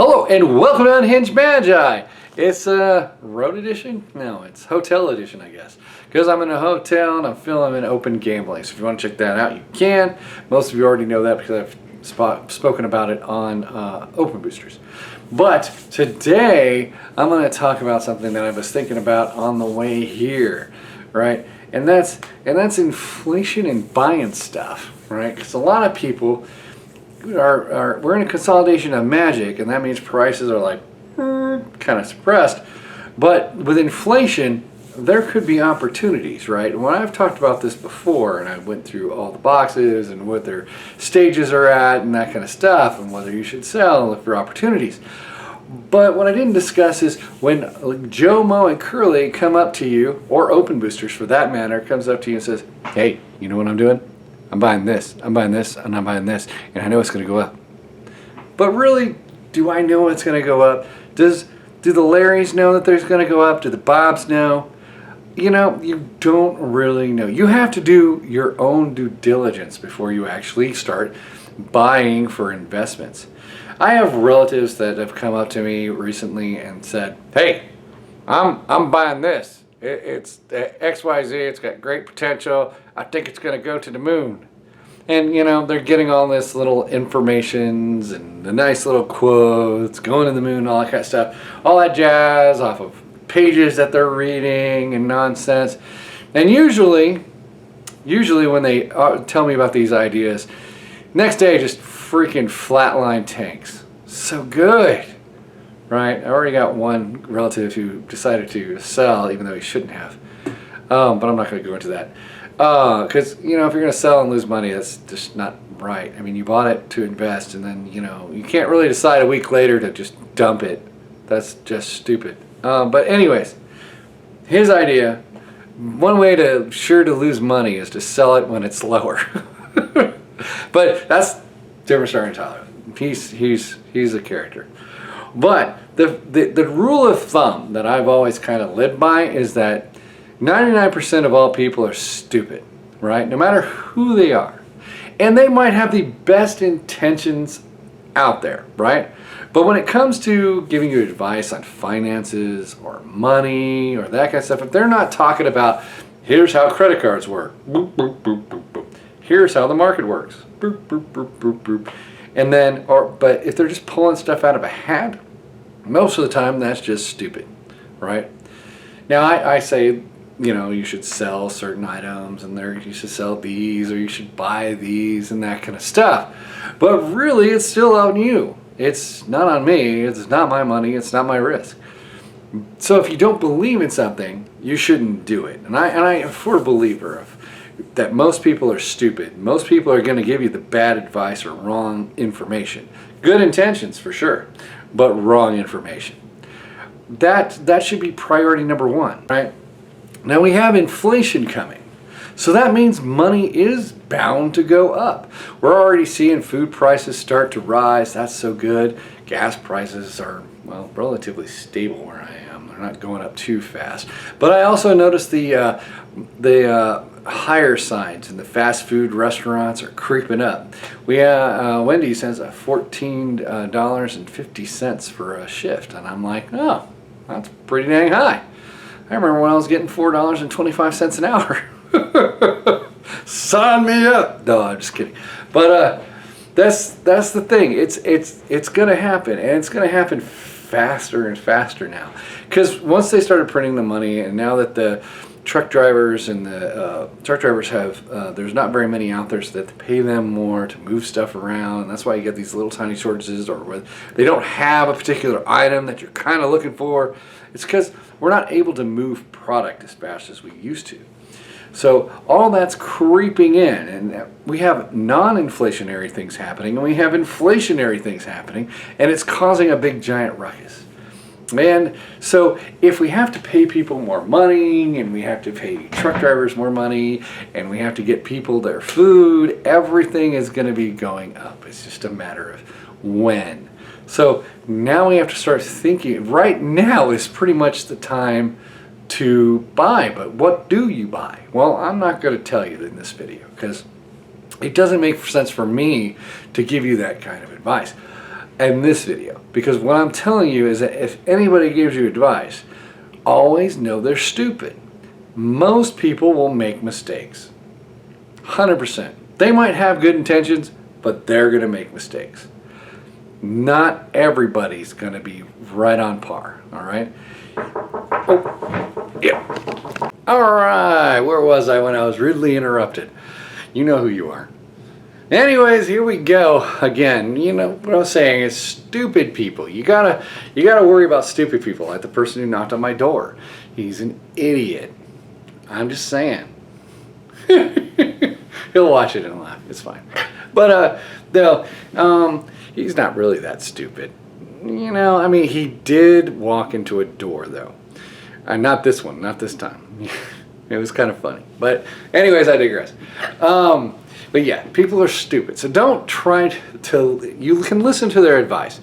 Hello and welcome to Unhinged Magi. It's road edition? No, it's hotel edition, I guess. Because I'm in a hotel and I'm filming open gambling. So if you want to check that out, you can. Most of you already know that because I've spoken about it on Open Boosters. But today I'm going to talk about something that I was thinking about on the way here, right? And that's inflation and buying stuff, right? Because a lot of people we're in a consolidation of magic, and that means prices are like kind of suppressed. But with inflation, there could be opportunities, right? And when I've talked about this before, and I went through all the boxes and what their stages are at and that kind of stuff, and whether you should sell and look for opportunities. But what I didn't discuss is when Joe, Mo, and Curly come up to you, or Open Boosters for that matter, comes up to you and says, "Hey, you know what I'm doing? I'm buying this, and I'm buying this, and I know it's going to go up." But really, do I know it's going to go up? Do the Larrys know that there's going to go up? Do the Bobs know? You know, you don't really know. You have to do your own due diligence before you actually start buying for investments. I have relatives that have come up to me recently and said, "Hey, I'm buying this. It's XYZ, it's got great potential. I think it's going to go to the moon." And, you know, they're getting all this little informations and the nice little quotes, going to the moon, all that kind of stuff. All that jazz off of pages that they're reading and nonsense. And usually when they tell me about these ideas, next day just freaking flatline tanks. So good. Right? I already got one relative who decided to sell even though he shouldn't have. But I'm not going to go into that. Because, you know, if you're going to sell and lose money, that's just not right. I mean, you bought it to invest, and then, you know, you can't really decide a week later to just dump it. That's just stupid. But anyways, his idea, one way to lose money is to sell it when it's lower. But that's different story entirely. He's a character. But the rule of thumb that I've always kind of lived by is that 99% of all people are stupid, right? No matter who they are. And they might have the best intentions out there, right? But when it comes to giving you advice on finances or money or that kind of stuff, if they're not talking about, here's how credit cards work, boop, boop, boop, boop, boop. Here's how the market works, boop, boop, boop, boop, boop. And then, but if they're just pulling stuff out of a hat, most of the time that's just stupid, right? Now I say, you know, you should sell certain items, and you should sell these, or you should buy these, and that kind of stuff. But really, it's still on you. It's not on me. It's not my money. It's not my risk. So if you don't believe in something, you shouldn't do it. And I am a firm believer of that most people are stupid. Most people are going to give you the bad advice or wrong information. Good intentions for sure, but wrong information. That should be priority number one, right? Now we have inflation coming. So that means money is bound to go up. We're already seeing food prices start to rise. That's so good. Gas prices are, well, relatively stable where I am. They're not going up too fast. But I also noticed the higher signs in the fast food restaurants are creeping up. Wendy's has a $14.50 for a shift, and I'm like, oh, that's pretty dang high. I remember when I was getting $4.25 an hour. Sign me up. No, I'm just kidding. But that's the thing. It's gonna happen, and it's gonna happen faster and faster now. Because once they started printing the money, and now that the truck drivers and the truck drivers have, there's not very many out there, so that they pay them more to move stuff around, and that's why you get these little tiny shortages, or where they don't have a particular item that you're kind of looking for. It's because we're not able to move product as fast as we used to. So all that's creeping in, and we have non-inflationary things happening, and we have inflationary things happening, and it's causing a big giant ruckus. And so if we have to pay people more money, and we have to pay truck drivers more money, and we have to get people their food, everything is going to be going up. It's just a matter of when. So now we have to start thinking. Right now is pretty much the time to buy, but what do you buy? Well, I'm not going to tell you in this video because it doesn't make sense for me to give you that kind of advice. in this video. Because what I'm telling you is that if anybody gives you advice, always know they're stupid. Most people will make mistakes. 100%. They might have good intentions, but they're going to make mistakes. Not everybody's going to be right on par, all right? Oh, yeah. All right, where was I when I was rudely interrupted? You know who you are. Anyways, here we go again. You know what I'm saying is stupid people. You gotta worry about stupid people, like the person who knocked on my door. He's an idiot. I'm just saying. He'll watch it and laugh. It's fine. But he's not really that stupid. You know, I mean, he did walk into a door though. Not this one, not this time. It was kind of funny. But anyways, I digress. But yeah, people are stupid. So don't try to, you can listen to their advice.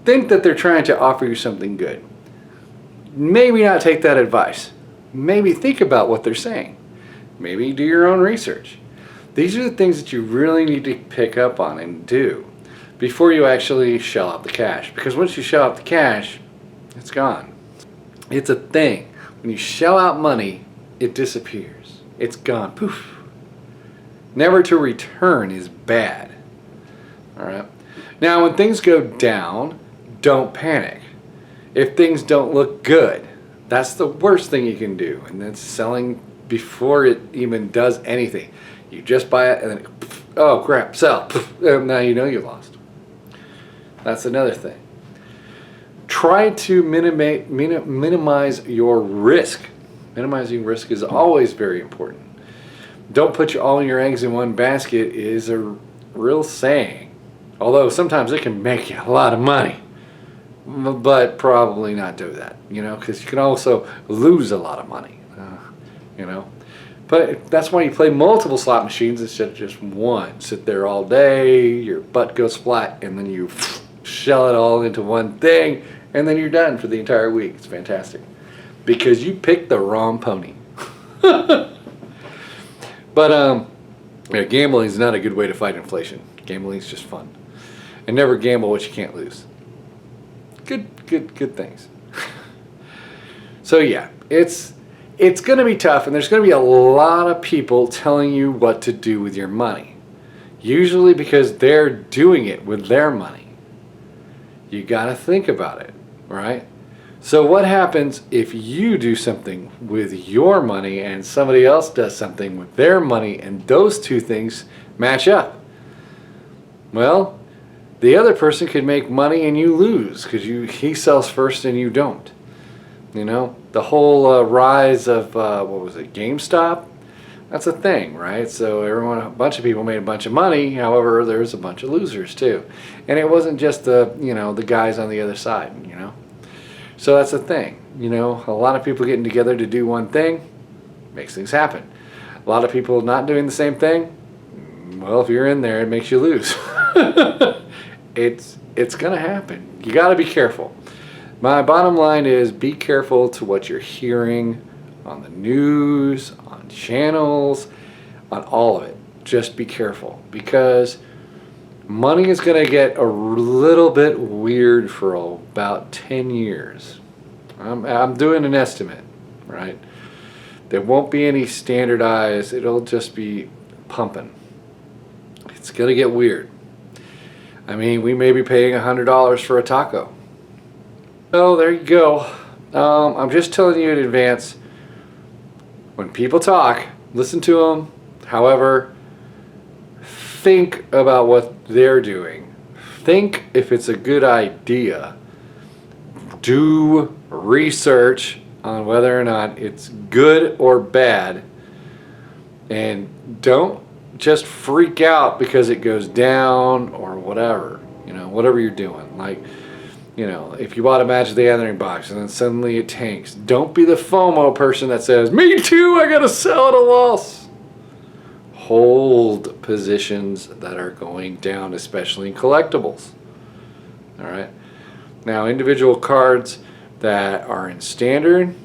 Think that they're trying to offer you something good. Maybe not take that advice. Maybe think about what they're saying. Maybe do your own research. These are the things that you really need to pick up on and do before you actually shell out the cash. Because once you shell out the cash, it's gone. It's a thing. When you shell out money, it disappears. It's gone. Poof. Never to return is bad. All right. Now, when things go down, don't panic. If things don't look good, that's the worst thing you can do. And that's selling before it even does anything. You just buy it and then, oh crap, sell. Now you know you lost. That's another thing. Try to minimize your risk. Minimizing risk is always very important. Don't put all your eggs in one basket is a real saying. Although sometimes it can make you a lot of money. But probably not do that, you know, because you can also lose a lot of money, you know. But that's why you play multiple slot machines instead of just one. Sit there all day, your butt goes flat, and then you shell it all into one thing, and then you're done for the entire week. It's fantastic. Because you picked the wrong pony. But yeah, gambling is not a good way to fight inflation. Gambling is just fun. And never gamble what you can't lose. Good things. So yeah, it's going to be tough, and there's going to be a lot of people telling you what to do with your money. Usually because they're doing it with their money. You got to think about it, right? So what happens if you do something with your money and somebody else does something with their money and those two things match up? Well, the other person could make money and you lose because he sells first and you don't. You know, the whole rise of, what was it, GameStop? That's a thing, right? So a bunch of people made a bunch of money. However, there's a bunch of losers too. And it wasn't just the guys on the other side, you know. So that's the thing, you know, a lot of people getting together to do one thing makes things happen. A lot of people not doing the same thing, well, if you're in there, it makes you lose. It's going to happen. You got to be careful. My bottom line is be careful to what you're hearing on the news, on channels, on all of it. Just be careful because money is going to get a little bit weird for about 10 years. I'm doing an estimate, right? There won't be any standardized. It'll just be pumping. It's going to get weird. I mean, we may be paying $100 for a taco. So there you go. I'm just telling you in advance, when people talk, listen to them. However, think about what they're doing. Think if it's a good idea. Do research on whether or not it's good or bad. And don't just freak out because it goes down or whatever. You know, whatever you're doing. Like, you know, if you bought a Magic the Gathering box and then suddenly it tanks, don't be the FOMO person that says, me too, I gotta sell at a loss. Hold positions that are going down, especially in collectibles. All right. Now, individual cards that are in standard,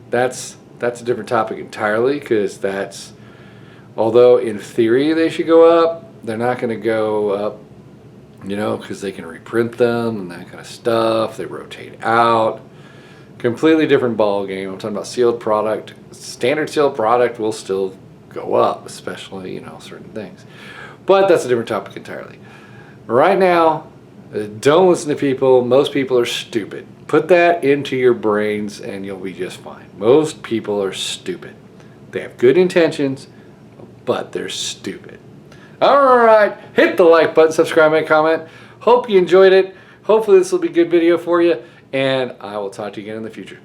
that's a different topic entirely, because that's, although in theory they should go up, they're not going to go up You know, because they can reprint them and that kind of stuff. They rotate out. Completely different ball game. I'm talking about sealed product. Standard sealed product will still go up, especially, you know, certain things. But that's a different topic entirely. Right now, don't listen to people. Most people are stupid. Put that into your brains and you'll be just fine. Most people are stupid. They have good intentions, but they're stupid. All right, hit the like button, subscribe, make a comment. Hope you enjoyed it. Hopefully this will be a good video for you, and I will talk to you again in the future.